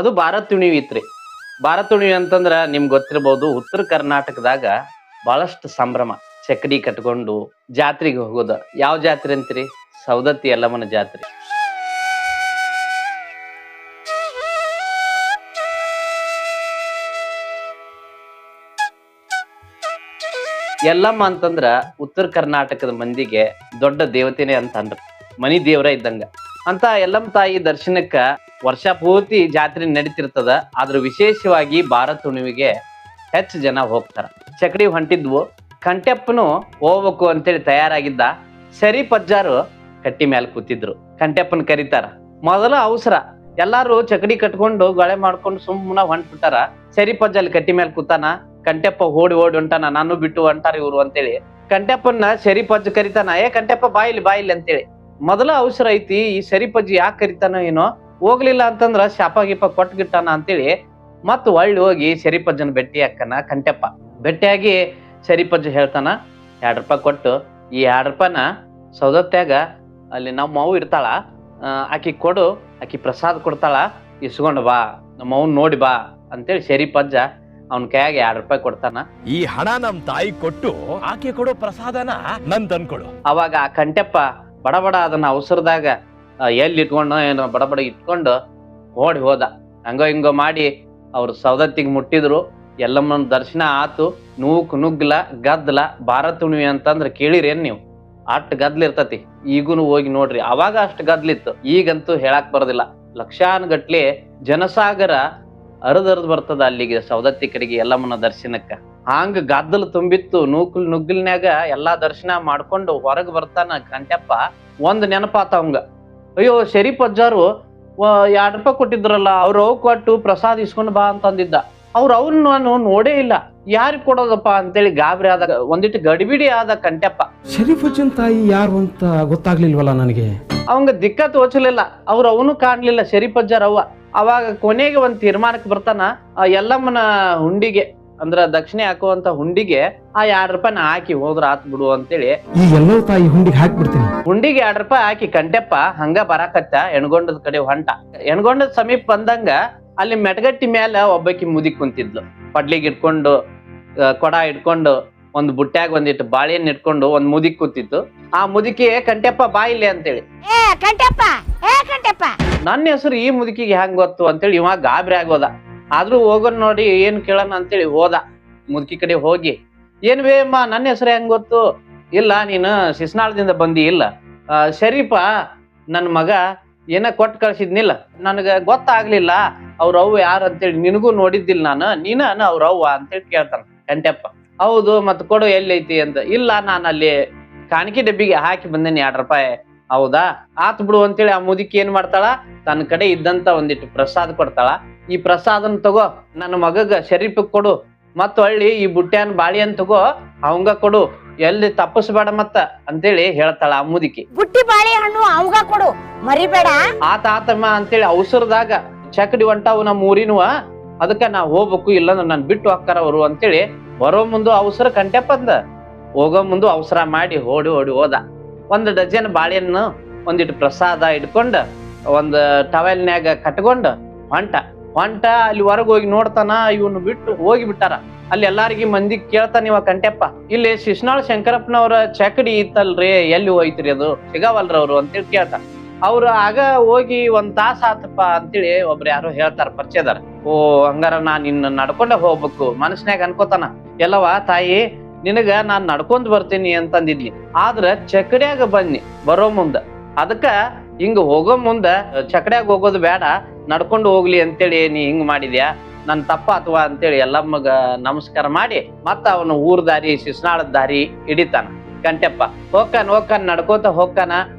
ಅದು ಭಾರತ್ ಹುಣ್ಣಿಮೆ ಇತ್ರಿ. ಭಾರತ್ ಹುಣ್ಣಿಮೆ ಅಂತಂದ್ರ ನಿಮ್ಗೆ ಗೊತ್ತಿರಬಹುದು, ಉತ್ತರ ಕರ್ನಾಟಕದಾಗ ಬಹಳಷ್ಟು ಸಂಭ್ರಮ. ಚಕಡಿ ಕಟ್ಕೊಂಡು ಜಾತ್ರೆಗೆ ಹೋಗೋದು. ಯಾವ ಜಾತ್ರೆ ಅಂತೀರಿ? ಸೌದತ್ತಿ ಯಲ್ಲಮ್ಮನ ಜಾತ್ರೆ. ಯಲ್ಲಮ್ಮ ಅಂತಂದ್ರ ಉತ್ತರ ಕರ್ನಾಟಕದ ಮಂದಿಗೆ ದೊಡ್ಡ ದೇವತೆನೆ ಅಂತ ಅಂದ್ರ, ಮನಿ ದೇವರ ಇದ್ದಂಗ. ಅಂತ ಯಲ್ಲಮ್ಮ ತಾಯಿ ದರ್ಶನಕ್ಕ ವರ್ಷ ಪೂರ್ತಿ ಜಾತ್ರೆ ನಡೀತಿರ್ತದ. ಆದ್ರ ವಿಶೇಷವಾಗಿ ಭಾರತ್ ಹುಣ್ಣಿಮೆಗೆ ಹೆಚ್ಚು ಜನ ಹೋಗ್ತಾರ. ಚಕಡಿ ಹೊಂಟಿದ್ವು. ಕಂಟೆಪ್ಪನು ಹೋಗ್ಬೇಕು ಅಂತೇಳಿ ತಯಾರಾಗಿದ್ದ. ಸರಿ ಪಜ್ಜಾರು ಕಟ್ಟಿ ಮೇಲೆ ಕೂತಿದ್ರು. ಕಂಟೆಪ್ಪನ್ ಕರೀತಾರ. ಮೊದಲ ಅವಸರ, ಎಲ್ಲಾರು ಚಕಡಿ ಕಟ್ಕೊಂಡು ಗೊಳೆ ಮಾಡ್ಕೊಂಡು ಸುಮ್ಮನ ಹೊಂಟ್ಬಿಟ್ಟಾರ. ಸರಿ ಪಜ್ಜ ಅಲ್ಲಿ ಕಟ್ಟಿ ಮೇಲೆ ಕೂತಾನ. ಕಂಟೆಪ್ಪ ಓಡಿ ಹೊಂಟಾನ, ನಾನು ಬಿಟ್ಟು ಹೊಂಟಾರ ಇವ್ರು ಅಂತೇಳಿ ಕಂಟೆಪ್ಪನ್ನ ಸರಿಪಜ್ಜ ಕರಿತಾನ. ಕಂಟೆಪ್ಪ ಬಾಯಿಲಿ ಅಂತೇಳಿ. ಮೊದಲ ಅವಸರ ಐತಿ, ಈ ಸರಿಪಜ್ಜಿ ಯಾಕೆ ಕರಿತಾನ ಏನೋ, ಹೋಗ್ಲಿಲ್ಲ ಅಂತಂದ್ರ ಶಾಪ ಗೀಪ ಕೊಟ್ಗಿಟ್ಟಾನ ಅಂತೇಳಿ ಮತ್ ಒಳ್ಳಿ ಹೋಗಿ ಸರಿಪಜ್ಜನ ಭೇಟಿ ಹಾಕನ. ಕಂಟೆಪ್ಪ ಭೇಟಿಯಾಗಿ ಸರಿಪಜ್ಜ ಹೇಳ್ತಾನ, 2 ರೂಪಾಯಿ ಕೊಟ್ಟು ಈ 2 ರೂಪಾಯಿನ ಸೌದತ್ಯಾಗ ಅಲ್ಲಿ ನಮ್ಮ ಮೌ ಇರ್ತಾಳ, ಆಕಿ ಕೊಡು, ಆಕಿ ಪ್ರಸಾದ ಕೊಡ್ತಾಳ, ಇಸ್ಕೊಂಡ್ ಬಾ, ನಮ್ಮ ಅವ್ನ್ ನೋಡಿ ಬಾ ಅಂತೇಳಿ ಸರಿಪಜ್ಜ ಅವ್ನ ಕೈಯಾಗ 2 ರೂಪಾಯಿ ಕೊಡ್ತಾನ. ಈ ಹಣ ನಮ್ ತಾಯಿ ಕೊಟ್ಟು ಆಕೆ ಕೊಡೋ ಪ್ರಸಾದನ ನನ್ ತಂದ್ಕೊಡು. ಅವಾಗ ಆ ಕಂಟೆಪ್ಪ ಬಡಬಡ ಅದನ್ನ ಅವಸರದಾಗ ಎಲ್ಲಿ ಇಟ್ಕೊಂಡು ಏನೋ ಬಡಬಡ ಇಟ್ಕೊಂಡು ಓಡಿ ಹೋದ. ಹಂಗೋ ಹಿಂಗೋ ಮಾಡಿ ಅವ್ರು ಸೌದತ್ತಿಗೆ ಮುಟ್ಟಿದ್ರು. ಯಲ್ಲಮ್ಮನ ದರ್ಶನ ಆತು. ನುಗ್ಗಲ ಗದ್ದಲ. ಭಾರತ್ ಹುಣ್ಣಿಮೆ ಅಂತಂದ್ರ ಕೇಳಿರೇನ್ ನೀವು? ಅಷ್ಟ್ ಗದ್ಲ ಇರ್ತತಿ. ಈಗೂನು ಹೋಗಿ ನೋಡ್ರಿ, ಅವಾಗ ಅಷ್ಟ್ ಗದ್ಲಿತ್ತು. ಈಗಂತೂ ಹೇಳಾಕ್ ಬರೋದಿಲ್ಲ. ಲಕ್ಷಾನುಗಟ್ಲೆ ಜನಸಾಗರ ಅರ್ದ್ ಬರ್ತದ ಅಲ್ಲಿಗೆ ಸೌದತ್ತಿ ಕಡೆಗೆ ಯಲ್ಲಮ್ಮನ ದರ್ಶನಕ್ಕ. ಹಾಂಗ ಗದ್ದಲು ತುಂಬಿತ್ತು. ನುಗ್ಗಲ್ನ್ಯಾಗ ಎಲ್ಲಾ ದರ್ಶನ ಮಾಡ್ಕೊಂಡು ಹೊರಗ್ ಬರ್ತಾನ ಕಂಟೆಪ್ಪ. ಒಂದ್ ನೆನಪಾತ ಅವಂಗ, ಅಯ್ಯೋ ಶರೀಫಜ್ಜಾರು 2 ರೂಪಾಯಿ ಕೊಟ್ಟಿದ್ರಲ್ಲ, ಅವ್ರು ಕೊಟ್ಟು ಪ್ರಸಾದ್ ಇಸ್ಕೊಂಡ್ ಬಾ ಅಂತಂದಿದ್ದ. ಅವ್ರನ್ನ ನಾನು ನೋಡೇ ಇಲ್ಲ, ಯಾರಿಗ್ ಕೊಡೋದಪ್ಪ ಅಂತೇಳಿ ಗಾಬರಿ ಆದ. ಒಂದಿಟ್ಟು ಗಡಿಬಿಡಿ ಆದ ಕಂಟೆಪ್ಪ. ಶರೀಫಜ್ಜನ್ ತಾಯಿ ಯಾರು ಅಂತ ಗೊತ್ತಾಗ್ಲಿಲ್ವಲ್ಲ ನನಗೆ. ಅವಂಗ ದಿಕ್ಕ ತೋಚಲಿಲ್ಲ. ಅವನು ಕಾಣ್ಲಿಲ್ಲ ಶರೀಫಜ್ಜಾರ್ ಅವ್ವ. ಅವಾಗ ಕೊನೆಗೆ ಒಂದ್ ತೀರ್ಮಾನಕ್ಕೆ ಬರ್ತಾನ. ಯಲ್ಲಮ್ಮನ ಹುಂಡಿಗೆ ಅಂದ್ರ ದಕ್ಷಿಣೆ ಹಾಕುವಂತ ಹುಂಡಿಗೆ ಆ 2 ರೂಪಾಯಿನ ಹಾಕಿ ಹೋದ್ರ ಆತ್ ಬಿಡು ಅಂತೇಳಿ ಈ ಎಲ್ಲೋ ತಾಯಿ ಹುಂಡಿಗೆ ಹಾಕ್ಬಿಡ್ತೀನಿ. ಹುಂಡಿಗೆ 2 ರೂಪಾಯಿ ಹಾಕಿ ಕಂಟೆಪ್ಪ ಹಂಗ ಬರಾಕತ್ತ ಎಣ್ಗೊಂಡದ ಕಡೆ ಹೊಂಟ. ಎಣ್ಗೊಂಡದ ಸಮೀಪ ಬಂದಂಗ ಅಲ್ಲಿ ಮೆಟಗಟ್ಟಿ ಮ್ಯಾಲ ಒಬ್ಬಾಕಿ ಮುದಿ ಕುಂತಿದ್ಲು. ಪಡ್ಲಿಗೆ ಇಟ್ಕೊಂಡು ಕೊಡ ಇಟ್ಕೊಂಡು ಒಂದ್ ಬುಟ್ಟ್ಯಾಗ ಒಂದಿಟ್ಟು ಬಾಳೆಹಣ್ಣು ಇಟ್ಕೊಂಡು ಒಂದ್ ಮುದಿಕ್ ಕೂತಿತ್ತು. ಆ ಮುದಿಕೆ ಕಂಟೆಪ್ಪ ಬಾಯಿಲೆ ಅಂತೇಳಿ, ನನ್ನ ಹೆಸರು ಈ ಮುದುಕಿಗೆ ಹೆಂಗ್ ಗೊತ್ತು ಅಂತೇಳಿ ಇವ ಗಾಬರಿ ಆಗೋದ. ಆದ್ರೂ ಹೋಗೋನ್ ನೋಡಿ ಏನ್ ಕೇಳೋಣ ಅಂತೇಳಿ ಹೋದ. ಮುದುಕಿ ಕಡೆ ಹೋಗಿ, ಏನ್ ಬೇಮ್ಮ ನನ್ನ ಹೆಸರು ಹೆಂಗ್ ಗೊತ್ತು? ಇಲ್ಲ, ನೀನು ಶಿಸ್ನಾಳದಿಂದ ಬಂದಿ ಇಲ್ಲ. ಶರೀಫ ನನ್ ಮಗ ಏನ ಕೊಟ್ಟು ಕಳ್ಸಿದ್ನಿಲ್ಲ, ನನಗ ಗೊತ್ತಾಗ್ಲಿಲ್ಲ ಅವ್ರ ಅವ್ವ ಯಾರು ಅಂತೇಳಿ. ನಿನಗೂ ನೋಡಿದ್ದಿಲ್ಲ ನಾನು, ನೀನ ಅವ್ರ ಅವ್ವ ಅಂತೇಳಿ ಕೇಳ್ತಾನ ಕಂಟೆಪ್ಪ. ಹೌದು, ಮತ್ ಕೊಡು, ಎಲ್ಲಿ ಐತಿ ಅಂತ. ಇಲ್ಲ, ನಾನು ಅಲ್ಲಿ ಕಾಣಿಕೆ ಡಬ್ಬಿಗೆ ಹಾಕಿ ಬಂದೇನಿ 2 ರೂಪಾಯಿ. ಹೌದಾ, ಆತ್ ಬಿಡು ಅಂತೇಳಿ ಆ ಮುದುಕಿ ಏನ್ ಮಾಡ್ತಾಳ, ತನ್ನ ಕಡೆ ಇದ್ದಂತ ಒಂದಿಟ್ಟು ಪ್ರಸಾದ ಕೊಡ್ತಾಳ. ಈ ಪ್ರಸಾದನ್ ತಗೋ, ನನ್ನ ಮಗಗ ಶರೀಫಕ್ ಕೊಡು, ಮತ್ ಹೊಳ್ಳಿ ಈ ಬುಟ್ಟ್ಯಾನ್ ಬಾಳೆಹಣ್ಣು ತಗೋ, ಅವಂಗ ಕೊಡು, ಎಲ್ಲಿ ತಪ್ಪಸ್ಬೇಡ ಮತ್ತ ಅಂತೇಳಿ ಹೇಳ್ತಾಳ ಆ ಮುದುಕಿ. ಬುಟ್ಟಿ ಬಾಳೆಹಣ್ಣು ಅವಂಗ ಕೊಡು, ಮರಿಬೇಡ. ಆತಮ್ಮ ಅಂತೇಳಿ ಅವಸರದಾಗ ಚಕಡಿ ಹೊಂಟಾವು ನಮ್ಮ ಊರಿನುವ, ಅದಕ್ಕ ನಾ ಹೋಗ್ಬೇಕು, ಇಲ್ಲಂದ್ರ ನನ್ ಬಿಟ್ಟು ಹಾಕಾರ ಅವರು ಅಂತೇಳಿ ಬರೋ ಮುಂದು ಅವಸರ ಕಂಟೆಪ್ಪಂದ. ಹೋಗೋ ಮುಂದು ಅವಸರ ಮಾಡಿ ಓಡಿ ಹೋದ. 1 ಡಜನ್ ಬಾಳೆಹಣ್ಣು ಒಂದಿಟ್ಟು ಪ್ರಸಾದ ಇಟ್ಕೊಂಡ ಒಂದ್ ಟವೆಲ್ನ್ಯಾಗ ಕಟ್ಕೊಂಡ ಹೊಂಟ ಅಲ್ಲಿ ಹೊರಗೆ ಹೋಗಿ ನೋಡ್ತಾನ. ಇವನು ಬಿಟ್ಟು ಹೋಗಿ ಬಿಟ್ಟಾರ. ಅಲ್ಲಿ ಎಲ್ಲಾರಿಗಿ ಮಂದಿ ಕೇಳ್ತಾನ ಇವ ಕಂಟೆಪ್ಪ, ಇಲ್ಲಿ ಶಿಸ್ನಾಳ್ ಶಂಕರಪ್ಪನವ್ರ ಚಕಡಿ ಇತ್ತಲ್ರಿ, ಎಲ್ಲಿ ಹೋಯ್ತ್ರಿ, ಅದು ಸಿಗವಲ್ರ ಅವ್ರು ಅಂತೇಳಿ ಕೇಳ್ತಾನ. ಅವ್ರು ಆಗ ಹೋಗಿ 1 ತಾಸ ಆತಪ್ಪ ಅಂತೇಳಿ ಒಬ್ರು ಯಾರು ಹೇಳ್ತಾರ, ಪರಿಚಯದಾರ. ಓ ಹಂಗಾರ ನಾನ್ ಇನ್ನ ನಡ್ಕೊಂಡ ಹೋಗ್ಬೇಕು ಮನಸ್ನ್ಯಾಗ ಅನ್ಕೋತಾನ. ಎಲ್ಲವ ತಾಯಿ, ನಿನಗ ನಾನ್ ನಡ್ಕೊಂಡ್ ಬರ್ತೀನಿ ಅಂತಂದಿದ್ನಿ, ಆದ್ರ ಚಕಡ್ಯಾಗ ಬನ್ನಿ ಬರೋ ಮುಂದ. ಅದಕ್ಕ ಹಿಂಗ ಹೋಗೋ ಮುಂದ ಚಕಡ್ಯಾಗ ಹೋಗೋದು ಬೇಡ, ನಡ್ಕೊಂಡು ಹೋಗ್ಲಿ ಅಂತೇಳಿ ನೀ ಹಿಂಗ್ ಮಾಡಿದ್ಯಾ, ನನ್ ತಪ್ಪ ಅಥವಾ ಅಂತೇಳಿ ಎಲ್ಲಮ್ಮಗ ನಮಸ್ಕಾರ ಮಾಡಿ ಮತ್ತ ಅವನು ಊರ್ ದಾರಿ ಶಿಸ್ನಾಳದ ದಾರಿ ಹಿಡಿತಾನ ಕಂಟೆಪ್ಪ. ಹೋಗ್ಕಾನ ನಡ್ಕೋತ ಹೋಗ್ಕಾನ.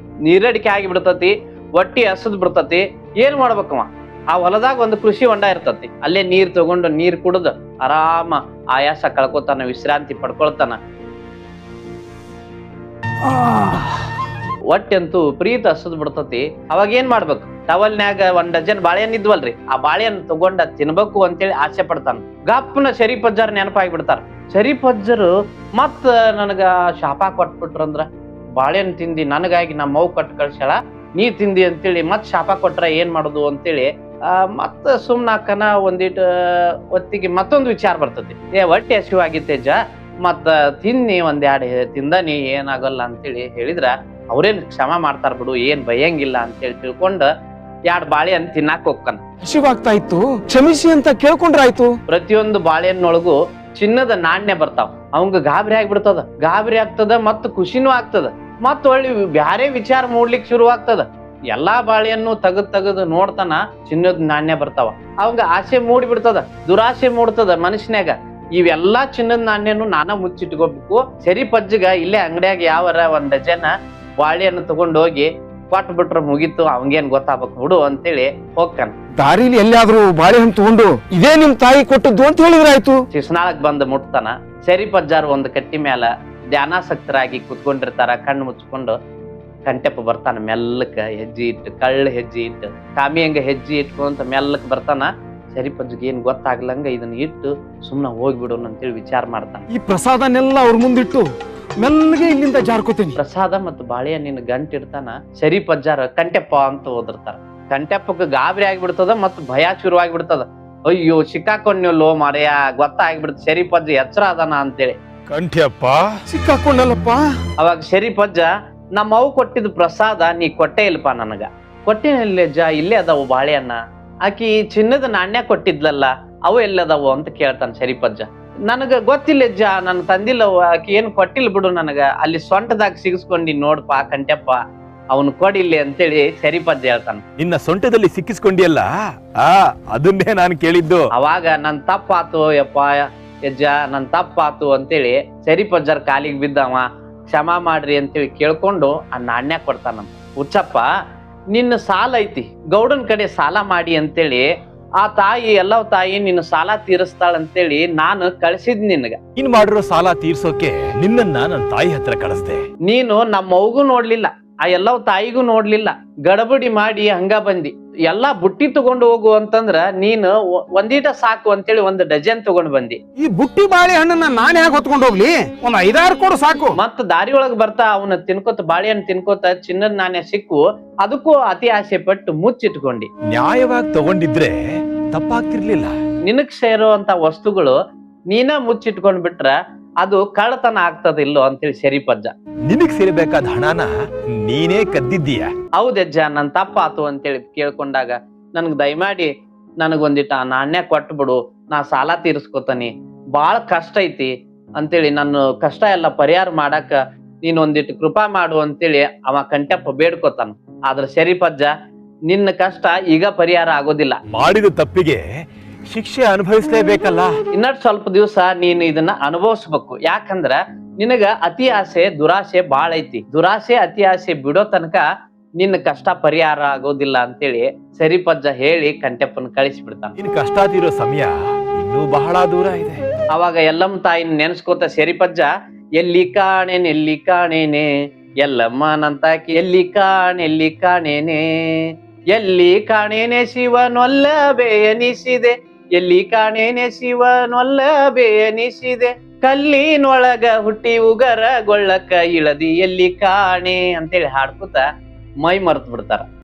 ನೀರಡಿಕೆ ಆಗಿ ಬಿಡ್ತತಿ, ಒಟ್ಟಿ ಹಸದ್ ಬಿಡ್ತತಿ. ಏನ್ ಮಾಡ್ಬೇಕವ? ಆ ಹೊಲದಾಗ ಒಂದು ಕೃಷಿ ಹೊಂಡ ಇರ್ತತಿ. ಅಲ್ಲೇ ನೀರ್ ತಗೊಂಡು ನೀರ್ ಕುಡ್ದು ಆರಾಮ ಆಯಾಸ ಕಳ್ಕೊತಾನ, ವಿಶ್ರಾಂತಿ ಪಡ್ಕೊಳ್ತಾನ. ಒಟ್ಟಂತೂ ಪ್ರೀತ ಹಸದ್ ಬಿಡ್ತತಿ. ಅವಾಗ ಏನ್ ಮಾಡ್ಬೇಕು? ಟವಲ್ನ್ಯಾಗ 1 ಡಜನ್ ಬಾಳೆಹಣ್ಣು ಇದ್ವಲ್ರಿ, ಆ ಬಾಳೆಹಣ್ಣು ತಗೊಂಡ ತಿನ್ಬೇಕು ಅಂತೇಳಿ ಆಸೆ ಪಡ್ತಾನ. ಗಪ್ಪನ ಶರೀಫಜ್ಜಾರ್ ನೆನಪಾಗಿ ಬಿಡ್ತಾರ. ಶರೀಫಜ್ಜರು ಮತ್ ನನಗ ಶಾಪ ಕೊಟ್ಬಿಟ್ರಂದ್ರ, ಬಾಳೆಹಣ್ಣು ತಿಂದಿ ನನಗಾಗಿ ನಮ್ಮ ಮೌ ಕಟ್ ಕಳ್ಸ್ಯಾಳ, ನೀ ತಿಂದಿ ಅಂತೇಳಿ ಮತ್ ಶಾಪ ಕೊಟ್ರ ಏನ್ ಮಾಡುದು ಅಂತೇಳಿ ಮತ್ತ ಸುಮ್ನಾಕನ ಒಂದಿಟ್ಟು ಹೊತ್ತಿಗೆ ಮತ್ತೊಂದು ವಿಚಾರ ಬರ್ತದೆ. ಹೊಟ್ಟೆ ಹಸಿವಾಗಿತ್ತೇಜ, ಮತ್ತ ತಿನ್ನಿ ಒಂದೆರಡು ತಿಂದನಿ ಏನಾಗಲ್ಲ ಅಂತೇಳಿ ಹೇಳಿದ್ರ ಅವ್ರೇನ್ ಕ್ಷಮ ಮಾಡ್ತಾರ ಬಿಡು, ಏನ್ ಭಯಂಗಿಲ್ಲ ಅಂತೇಳಿ ತಿಳ್ಕೊಂಡ 2 ಬಾಳೆಹಣ್ಣು ತಿನ್ನಾಕ ಹೋಗ್ತಾನ. ಹಸಿವಾಗ್ತಾ ಇತ್ತು, ಕ್ಷಮಿಸಿ ಅಂತ ಕೇಳ್ಕೊಂಡ್ರಾಯ್ತು. ಪ್ರತಿಯೊಂದು ಬಾಳೆಹಣ್ಣೊಳಗು ಚಿನ್ನದ ನಾಣ್ಯ ಬರ್ತಾವ. ಅವಂಗ ಗಾಬರಿ ಆಗ್ಬಿಡ್ತದ, ಗಾಬರಿ ಆಗ್ತದ ಮತ್ತ ಖುಷಿನೂ ಆಗ್ತದ. ಮತ್ತ ಒಳ್ಳೆ ಬ್ಯಾರೆ ವಿಚಾರ ಮೂಡ್ಲಿಕ್ ಶುರು ಆಗ್ತದ. ಎಲ್ಲಾ ಬಾಳೆಯನ್ನು ತೆಗದ್ ನೋಡ್ತಾನ, ಚಿನ್ನದ ನಾಣ್ಯ ಬರ್ತಾವ. ಅವಂಗ ಆಸೆ ಮೂಡಿ ಬಿಡ್ತದ, ದುರಾಸೆ ಮೂಡ್ತದ ಮನುಷ್ಯನ್ಯಾಗ. ಇವೆಲ್ಲಾ ಚಿನ್ನದ ನಾಣ್ಯನು ನಾನ ಮುಚ್ಚಿಟ್ಕೋಬೇಕು. ಸರಿ ಪಜ್ಜಗ ಇಲ್ಲೇ ಅಂಗಡಿಯಾಗ ಯಾವರ 1 ಡಜನ್ ಬಾಳೆಹಣ್ಣು ತಗೊಂಡ್ ಹೋಗಿ ಕೊಟ್ಟು ಬಿಟ್ರ ಮುಗೀತು, ಅವಂಗೇನ್ ಗೊತ್ತಾಗ್ಬೇಕು ಬಿಡು ಅಂತೇಳಿ ಹೋಗ್ತಾನ. ದಾರಿಲಿ ಎಲ್ಲಾದ್ರೂ ಬಾಳೆಹಣ್ಣು ತಗೊಂಡು ಇದೇ ನಿಮ್ ತಾಯಿ ಕೊಟ್ಟದ್ದು ಅಂತ ಹೇಳಿದ್ರಾಯ್ತು. ಶಿಸ್ನಾಳಕ್ ಬಂದ್ ಮುಟ್ತಾನ. ಸರಿ ಪಜ್ಜಾರ್ ಒಂದು ಕಟ್ಟಿ ಮ್ಯಾಲ ಧ್ಯಾನಾಸಕ್ತರಾಗಿ ಕುತ್ಕೊಂಡಿರ್ತಾರ. ಕಣ್ಣು ಮುಚ್ಕೊಂಡು ಕಂಟೆಪ್ಪ ಬರ್ತಾನ. ಮೆಲ್ಲಕ್ಕ ಹೆಜ್ಜೆ ಇಟ್ಟು, ಕಳ್ಳ ಹೆಜ್ಜೆ ಇಟ್ಟು, ಕಾಮಿ ಹಂಗ ಹೆಜ್ಜೆ ಇಟ್ಕೊಂತ ಮೆಲ್ಲಕ್ ಬರ್ತಾನ. ಸರಿ ಪಜ್ಜಿಗೆ ಏನ್ ಗೊತ್ತಾಗ್ಲಂಗ ಇದನ್ನ ಇಟ್ಟು ಸುಮ್ನ ಹೋಗ್ಬಿಡೋಣ ಅಂತೇಳಿ ವಿಚಾರ ಮಾಡ್ತಾನ. ಈ ಪ್ರಸಾದನೆಲ್ಲ ಅವ್ರ ಮುಂದಿಟ್ಟು ಮೆಲ್ಲಗೆ ಇಲ್ಲಿಂದ ಜಾರ್ಕೋತೀನಿ. ಪ್ರಸಾದ ಮತ್ತು ಬಾಳೆಹಣ್ಣಿನ ಗಂಟು ಇಡ್ತಾನ. ಸರಿ ಪಜ್ಜಾರ ಕಂಟೆಪ್ಪ ಅಂತ ಓದಿರ್ತಾರ. ಕಂಟೆಪ್ಪಕ್ಕೆ ಗಾಬರಿ ಆಗ್ಬಿಡ್ತದ ಮತ್ ಭಯ ಶುರು ಆಗ್ಬಿಡ್ತದ. ಅಯ್ಯೋ ಸಿಕ್ಕಾಕೊಂಡ್ಯಲ್ಲೋ ಮಾರಯ್ಯ, ಗೊತ್ತಾಗ್ಬಿಡ್ತ ಸರಿ ಪಜ್ಜ ಎಚ್ಚರ ಅದಾನ ಅಂತೇಳಿ. ಕಂಠ್ಯಪ್ಪ ಸಿಕ್ಕಾಕೊಂಡಲ್ಲಪ್ಪ. ಅವಾಗ ಸರಿ ಪಜ್ಜ, ನಮ್ಮ ಅವು ಕೊಟ್ಟಿದ್ ಪ್ರಸಾದ ನೀ ಕೊಟ್ಟೆ ಇಲ್ಪ ನನಗ. ಕೊಟ್ಟೆನಲ್ಲಜ್ಜ, ಇಲ್ಲೇ ಅದಾವು ಬಾಳೆಹಣ್ಣ. ಆಕಿ ಚಿನ್ನದ ನಾಣ್ಯ ಕೊಟ್ಟಿದ್ಲಲ್ಲ, ಅವು ಎಲ್ಲದಾವು ಅಂತ ಕೇಳ್ತಾನ ಸರಿ ಪಜ್ಜ. ನನಗ ಗೊತ್ತಿಲ್ಲಜ್ಜ, ನನ್ ತಂದಿಲ್ಲವ, ಆಕಿ ಏನ್ ಕೊಟ್ಟಿಲ್ ಬಿಡು ನನಗ. ಅಲ್ಲಿ ಸೊಂಟದಾಗ ಸಿಗಿಸ್ಕೊಂಡಿ ನೋಡ್ಪಾ ಕಂಟೆಪ್ಪ, ಅವನು ಕೊಡಿಲ್ಲಿ ಅಂತೇಳಿ ಸರಿ ಪಜ್ಜ ಹೇಳ್ತಾನ. ನಿನ್ನ ಸೊಂಟದಲ್ಲಿ ಸಿಕ್ಕಿಸ್ಕೊಂಡಿಯಲ್ಲ, ಅದನ್ನೇ ನಾನು ಕೇಳಿದ್ದು. ಅವಾಗ ನನ್ ತಪ್ಪಾತು ಯಪ್ಪ ಯಜ್ಜ, ನನ್ ತಪ್ಪಾತು ಅಂತೇಳಿ ಸರಿ ಪಜ್ಜರ್ ಕಾಲಿಗೆ ಬಿದ್ದವ. ಕ್ಷಮ ಮಾಡ್ರಿ ಅಂತೇಳಿ ಕೇಳ್ಕೊಂಡು ಆ ನಾಣ್ಯ ಕೊಡ್ತಾನ. ಹುಚ್ಚಪ್ಪ, ನಿನ್ನ ಸಾಲ ಐತಿ, ಗೌಡನ್ ಕಡೆ ಸಾಲ ಮಾಡಿ ಅಂತೇಳಿ ಆ ತಾಯಿ ಎಲ್ಲವ ತಾಯಿ ನಿನ್ನ ಸಾಲ ತೀರಿಸ್ತಾಳ ಅಂತೇಳಿ ನಾನು ಕಳ್ಸಿದ್ ನಿನಗ. ನೀನ್ ಮಾಡಿರೋ ಸಾಲ ತೀರ್ಸೋಕೆ ನಿನ್ನನ್ನ ನನ್ನ ತಾಯಿ ಹತ್ರ ಕಳಿಸ್ದೆ. ನೀನು ನಮ್ಮ ಅವ್ಗೂ ನೋಡ್ಲಿಲ್ಲ, ಆ ಎಲ್ಲವ ತಾಯಿಗೂ ನೋಡ್ಲಿಲ್ಲ, ಗಡಬಡಿ ಮಾಡಿ ಹಂಗ ಬಂದಿ. ಎಲ್ಲಾ ಬುಟ್ಟಿ ತಗೊಂಡು ಹೋಗು ಅಂತಂದ್ರ ನೀನು ಒಂದೀಟ ಸಾಕು ಅಂತೇಳಿ 1 ಡಜನ್ ತಗೊಂಡ್ ಬಂದಿ. ಈ ಬುಟ್ಟಿ ಬಾಳೆಹಣ್ಣನ್ನ ನಾನ್ ಹೇಗೆ ಹೊತ್ಕೊಂಡು ಹೋಗ್ಲಿ? 5-6 ಕೊಡು ಸಾಕು. ಮತ್ತ ದಾರಿ ಒಳಗ್ ಬರ್ತಾ ಅವನ ತಿನ್ಕೋತ ಬಾಳೆಹಣ್ಣು ತಿನ್ಕೋತ ಚಿನ್ನದ ನಾಣ್ಯ ಸಿಕ್ಕು, ಅದಕ್ಕೂ ಅತಿ ಆಸೆ ಪಟ್ಟು ಮುಚ್ಚಿಟ್ಕೊಂಡಿ. ನ್ಯಾಯವಾಗಿ ತಗೊಂಡಿದ್ರೆ ತಪ್ಪಾಗ್ತಿರ್ಲಿಲ್ಲ. ನಿನಗ್ ಸೇರುವಂತ ವಸ್ತುಗಳು ನೀನ ಮುಚ್ಚಿಟ್ಕೊಂಡ್ ಬಿಟ್ರ ಅದು ಕಳ್ಳತನ ಆಗ್ತದಿಲ್ಲೋ ಅಂತೇಳಿ ಸರಿ ಪಜ್ಜ. ನಿನಗ್ ಸೇರ್ಬೇಕಾದ ಹಣನ ನೀನೇ ಕದ್ದಿದ್ದೀಯ. ಹೌದಜ್ಜ, ನನ್ ತಪ್ಪಾತು ಅಂತೇಳಿ ಕೇಳ್ಕೊಂಡಾಗ ನನ್ಗ್ ದಯಮಾಡಿ ನನಗೊಂದಿಟ್ಟ ನಾಣ್ಯ ಕೊಟ್ಟು ಬಿಡು, ನಾ ಸಾಲ ತೀರಿಸ್ಕೊತಾನಿ, ಬಾಳ ಕಷ್ಟ ಐತಿ ಅಂತೇಳಿ ನನ್ನ ಕಷ್ಟ ಎಲ್ಲ ಪರಿಹಾರ ಮಾಡಾಕ ನೀನ್ ಒಂದಿಟ್ಟು ಕೃಪಾ ಮಾಡು ಅಂತೇಳಿ ಅವ ಕಂಟೆಪ್ಪ ಬೇಡ್ಕೊತಾನ. ಆದ್ರ ಸರಿ ಪಜ್ಜ, ನಿನ್ನ ಕಷ್ಟ ಈಗ ಪರಿಹಾರ ಆಗೋದಿಲ್ಲ. ಮಾಡಿದ ತಪ್ಪಿಗೆ ಶಿಕ್ಷೆ ಅನುಭವಿಸ್ಲೇಬೇಕಲ್ಲ. ಇನ್ನಷ್ಟು ಸ್ವಲ್ಪ ದಿವಸ ನೀನು ಇದನ್ನ ಅನುಭವಿಸ್ಬೇಕು. ಯಾಕಂದ್ರ ನಿನಗ ಅತಿ ಆಸೆ ದುರಾಸೆ ಬಾಳ ಐತಿ. ದುರಾಸೆ ಅತಿ ಆಸೆ ಬಿಡೋ ತನಕ ನಿನ್ನ ಕಷ್ಟ ಪರಿಹಾರ ಆಗೋದಿಲ್ಲ ಅಂತೇಳಿ ಸರಿ ಪಜ್ಜ ಹೇಳಿ ಕಂಟೆಪ್ಪನ ಕಳಿಸಿಬಿಡ್ತಾನ. ನಿನ್ ಕಷ್ಟ ತೀರೋ ಸಮಯ ಇನ್ನೂ ಬಹಳ ದೂರ ಇದೆ. ಅವಾಗ ಎಲ್ಲಮ್ಮ ತಾಯಿನ ನೆನ್ಸ್ಕೋತ ಸರಿ ಪಜ್ಜ, ಎಲ್ಲಿ ಕಾಣೇನೆ ಎಲ್ಲಮ್ಮನಂತಾಕಿ, ಎಲ್ಲಿ ಕಾಣೇನೆ ಎಲ್ಲಿ ಕಾಣೇನೆ ಶಿವನೊಲ್ಲಬೆ ಎನಿಸಿದೆ, ಎಲ್ಲಿ ಕಾಣೇನೆ ಶಿವನೊಲ್ಲಬೆ ಎನಿಸಿದೆ, ಕಲ್ಲಿನೊಳಗ ಹುಟ್ಟಿ ಉಗರ ಗೊಳ್ಳಕ್ಕ ಇಳದಿ ಎಲ್ಲಿ ಕಾಣೆ ಅಂತೇಳಿ ಹಾಡ್ಕೋತ ಮೈ ಮರ್ತ್ ಬಿಡ್ತಾರ.